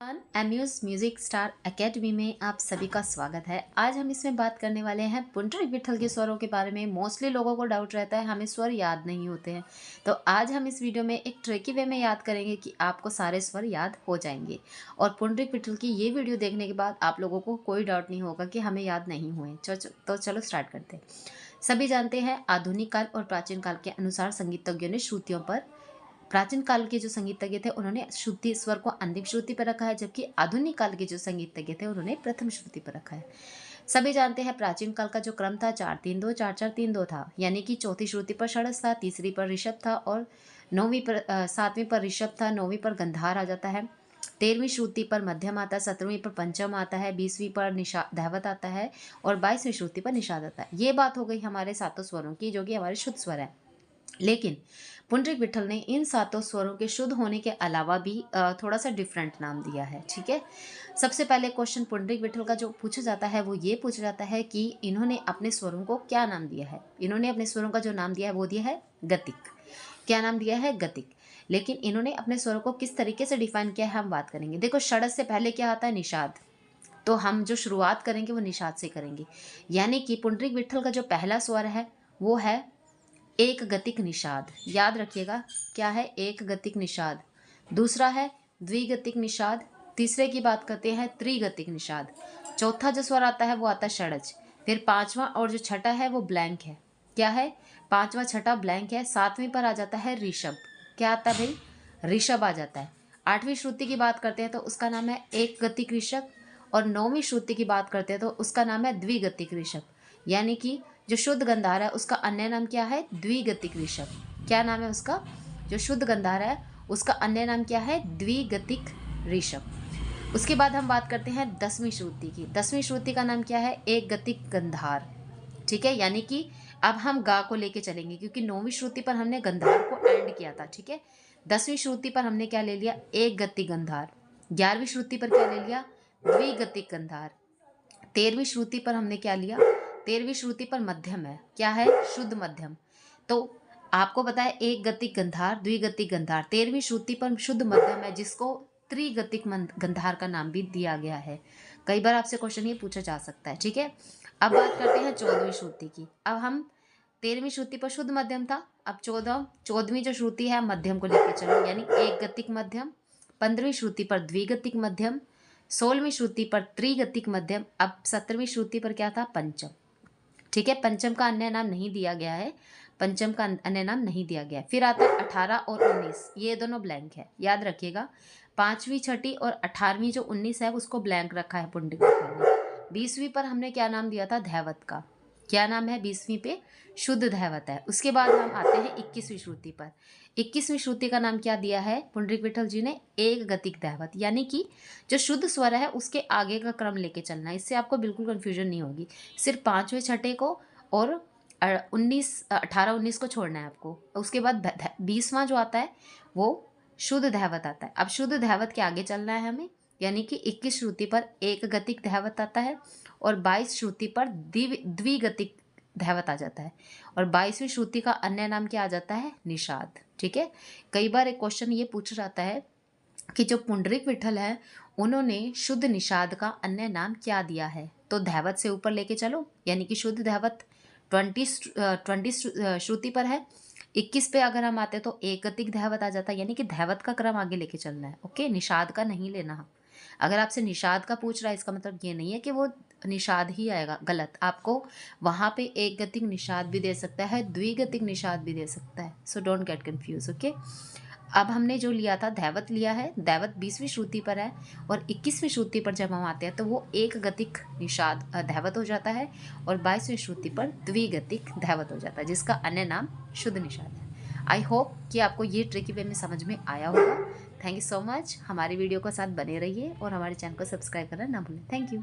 Amuse music star academy में आप सभी का स्वागत है। आज हम इसमें बात करने वाले हैं पुंडरीक विट्ठल के स्वरों के बारे में। मोस्टली लोगों को डाउट रहता है हमें स्वर याद नहीं होते हैं, तो आज हम इस वीडियो में एक ट्रिकी वे में याद करेंगे कि आपको सारे स्वर याद हो जाएंगे। और पुंडरीक विट्ठल की ये वीडियो देखने के बाद आप लोगों को कोई डाउट नहीं होगा कि हमें याद नहीं हुए। तो चलो स्टार्ट करते हैं। सभी जानते हैं आधुनिक काल और प्राचीन काल के अनुसार संगीतज्ञों ने श्रुतियों पर, प्राचीन काल के जो संगीतज्ञ थे उन्होंने श्रुति स्वर को अंतिम श्रुति पर रखा है, जबकि आधुनिक काल के जो संगीतज्ञ थे उन्होंने प्रथम श्रुति पर रखा है। सभी जानते हैं प्राचीन काल का जो क्रम था 4-3-2 4-4-3-2 था, यानी कि चौथी श्रुति पर षड्ज था, तीसरी पर ऋषभ था और सातवीं पर ऋषभ था, नौवीं पर गंधार आ जाता है, 13वीं श्रुति पर मध्यम आता है, 17वीं पर पंचम आता है, 20वीं पर दैवत आता है और 22वीं श्रुति पर निषाद आता है। ये बात हो गई हमारे सातों स्वरों की, जो कि हमारे शुद्ध स्वर है। लेकिन पुंडरीक विट्ठल ने इन सातों स्वरों के शुद्ध होने के अलावा भी थोड़ा सा डिफरेंट नाम दिया है। ठीक है, सबसे पहले क्वेश्चन पुंडरीक विट्ठल का जो पूछा जाता है वो ये पूछा जाता है कि इन्होंने अपने स्वरों को क्या नाम दिया है। इन्होंने अपने स्वरों का जो नाम दिया है वो दिया है गतिक। क्या नाम दिया है? गतिक। लेकिन इन्होंने अपने स्वरों को किस तरीके से डिफाइन किया है हम बात करेंगे। देखो, षड्ज से पहले क्या आता है? निषाद। तो हम जो शुरुआत करेंगे वो निषाद से करेंगे, यानी कि पुंडरीक विट्ठल का जो पहला स्वर है वो है एक गतिक निषाद। याद रखिएगा, क्या है? एक गतिक निषाद। दूसरा है द्विगतिक निषाद। तीसरे की बात करते हैं त्रिगतिक निषाद। चौथा जो स्वर आता है वो आता है षड्ज। फिर पांचवा और जो छठा है वो ब्लैंक है। क्या है? पांचवा छठा ब्लैंक है। सातवीं पर आ जाता है ऋषभ। क्या आता है भाई? ऋषभ आ जाता है। आठवीं श्रुति की बात करते हैं तो उसका नाम है एक गतिक ऋषभ, और नौवीं श्रुति की बात करते हैं तो उसका नाम है द्विगतिक ऋषभ। यानी कि जो शुद्ध गंधार है उसका अन्य नाम क्या है? द्विगतिक ऋषभ। क्या नाम है उसका? जो शुद्ध गंधार है उसका अन्य नाम क्या है? द्विगतिक ऋषभ। उसके बाद हम बात करते हैं 10वीं श्रुति की। 10वीं श्रुति का नाम क्या है? एक गतिक गंधार। ठीक है, यानी कि अब हम गा को लेके चलेंगे, क्योंकि 9वीं श्रुति पर हमने गंधार को एंड किया था। ठीक है, 10वीं श्रुति पर हमने क्या ले लिया? एक गतिक गंधार। 11वीं श्रुति पर क्या ले लिया? द्विगतिक गंधार। 13वीं श्रुति पर हमने क्या लिया? 13वीं श्रुति पर मध्यम है। क्या है? शुद्ध मध्यम। तो आपको पता है एक गतिक गंधार, द्विगतिक गंधार। 13वीं श्रुति पर शुद्ध मध्यम है, जिसको त्रिगतिक गंधार का नाम भी दिया गया है। कई बार आपसे क्वेश्चन ये पूछा जा सकता है। ठीक है, अब बात करते हैं 14वीं श्रुति की। अब हम 13वीं श्रुति पर शुद्ध मध्यम था, अब 14वीं जो श्रुति है मध्यम को लेकर चलो, यानी एक गतिक मध्यम। 15वीं श्रुति पर द्विगतिक मध्यम। 16वीं श्रुति पर त्रिगतिक मध्यम। अब 17वीं श्रुति पर क्या था? पंचम। ठीक है, पंचम का अन्य नाम नहीं दिया गया है। पंचम का अन्य नाम नहीं दिया गया है। फिर आता है 18 और 19, ये दोनों ब्लैंक है। याद रखिएगा, 5वीं, 6ठी और 18वीं जो 19 है उसको ब्लैंक रखा है पुंडरीक विट्ठल ने। 20वीं पर हमने क्या नाम दिया था? दैवत का। क्या नाम है? 20वीं पे शुद्ध दैवत है। उसके बाद हम आते हैं 21वीं श्रुति पर। 21वीं श्रुति का नाम क्या दिया है पुंडरीक विट्ठल जी ने? एक गतिक दैवत। यानी कि जो शुद्ध स्वर है उसके आगे का क्रम लेके चलना है, इससे आपको बिल्कुल कंफ्यूजन नहीं होगी। सिर्फ 5वें, 6ठे को और 18, 19 को छोड़ना है आपको। उसके बाद 20वां जो आता है वो शुद्ध दैवत आता है। अब शुद्ध दैवत के आगे चलना है हमें, यानी कि 21 श्रुति पर एक गतिक दैवत आता है और 22 श्रुति पर द्विगतिक दैवत आ जाता है, और 22वीं श्रुति का अन्य नाम क्या आ जाता है? निषाद। ठीक है, कई बार एक क्वेश्चन ये पूछा जाता है कि जो पुंडरीक विट्ठल है उन्होंने शुद्ध निषाद का अन्य नाम क्या दिया है। तो दैवत से ऊपर लेके चलो, यानी कि शुद्ध दैवत 20 श्रुति पर है। 21 पे अगर हम आते तो एक गतिक दैवत आ जाता है, यानी कि दैवत का क्रम आगे लेके चलना है। ओके, निषाद का नहीं लेना। अगर आपसे निषाद का पूछ रहा है इसका मतलब ये नहीं है कि वो निषाद ही आएगा, गलत। आपको वहाँ पे एक गतिक निषाद भी दे सकता है, द्विगतिक निषाद भी दे सकता है। So don't get confuse. Okay, अब हमने जो लिया था दैवत लिया है। दैवत 20वीं श्रुति पर है, और 21वीं श्रुति पर जब हम आते हैं तो वो एक गतिक निषाद दैवत हो जाता है, और 22वीं श्रुति पर द्विगतिक दैवत हो जाता है, जिसका अन्य नाम शुद्ध निषाद है। आई होप कि आपको ये ट्रिकी वे में समझ में आया होगा। Thank you so much. हमारी वीडियो के साथ बने रहिए और हमारे चैनल को सब्सक्राइब करना ना भूलें। Thank you.